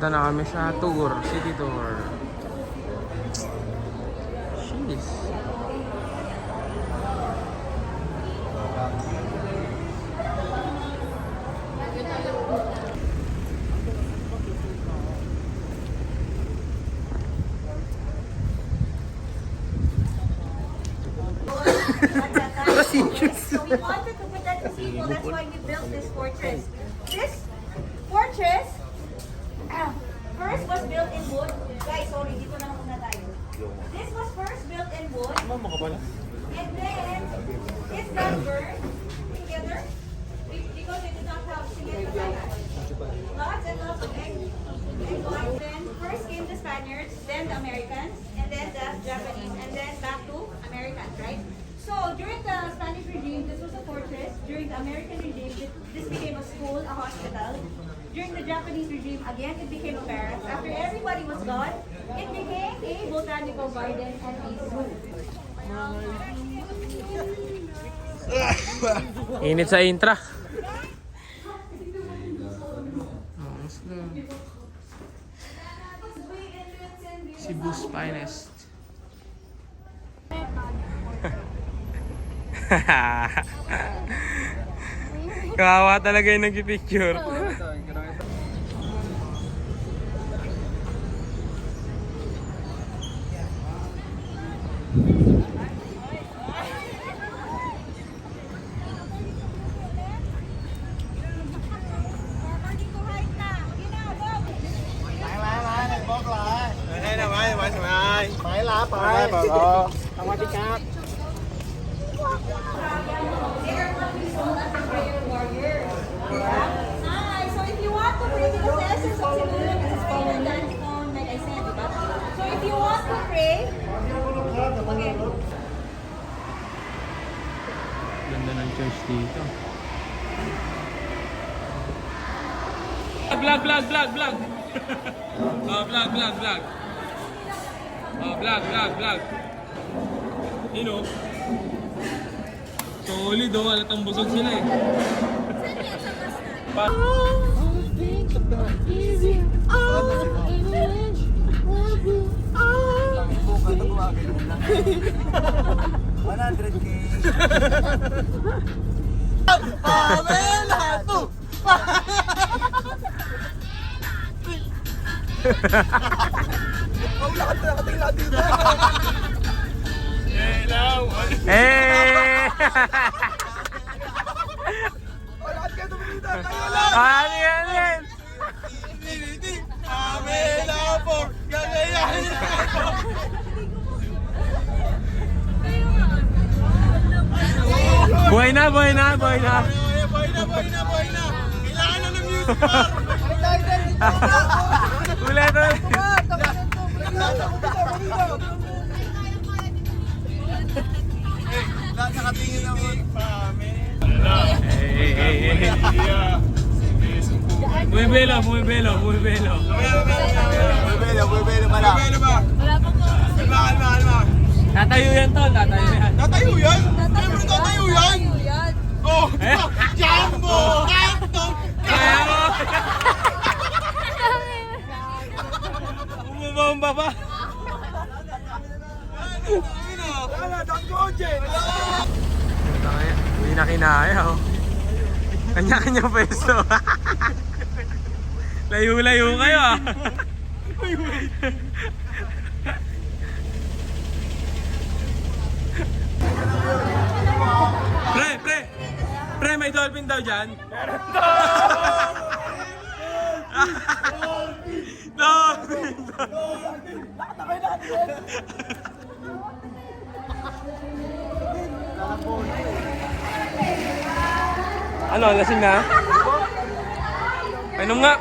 Punta na kami sa tour, city tour. Jeez. So we wanted to put that gazebo, that's why we built this fortress. This fortress first was built in wood. Guys, sorry, dito na muna tayo. This was first built in wood. And then, it got burned together because it did not have cement. Lots and lots of egg white. Then first came the Spaniards, then the Americans, and then the Japanese, and then back to Americans, right? So during the Spanish regime, this was a fortress. During the American regime, this became a school, a hospital. During the Japanese regime, again, it became a barracks. After everybody was gone, it became a botanical garden and a zoo. Init sa intra. Cebu's finest. Kawawa talaga yung nag-picture. Hi, so if you want to pray, because the essence of Cebu is prayer done on, like I said, diba? So if you want to pray, okay. Ganda ng church dito. Vlog. Oh, vlog. Oh, vlog. You know. Solid oh, alatang busog sila eh. Eh! Ano yan? Buhay na. Kailangan na ng music bar. Ulit. Nakatingin naman. Muy belo pala. Bumibelo ba? Kalma. Tatayo yan. Tatayo yan? Siyempre tatayo yan. Oh, Jumbo! Hotdog! Bumabomba pa. Hindi na kinaya oh. Kanya-kanya pwesto. Layo-layo kayo ah. Pre, may dolphin daw dyan. Dolphin! Ano, lasing na? Painom nga.